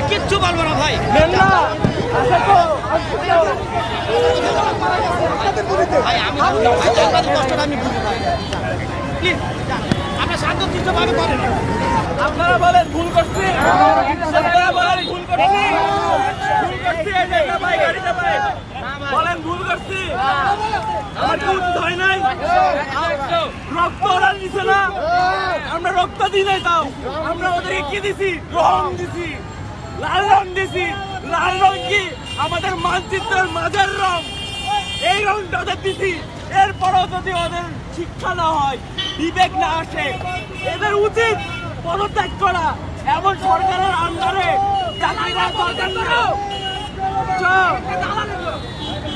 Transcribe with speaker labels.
Speaker 1: কিচ্ছু বলবো না ভাই, কষ্টটা আমি বুঝবো। আপনার শান্ত চিত্তভাবে করেন, আপনারা বলেন ভুল করছি, বলেন ভুল করছি, আমার কি উচিত হয় নাই? রক্ত ওরা দিছে না, আমরা রক্ত দিই নাই, তাও আমরা ওদেরকে কি দিছি? রং দিছি, লাল রং দিছি। লাল রং কি আমাদের মানচিত্রের মাঝের রং, এই রংটা ওদের দিছি। এরপরও যদি ওদের শিক্ষা না হয়, বিবেক না আসে, এদের উচিত পদত্যাগ করা। এমন সরকারের আন্ডারে চাকরিরা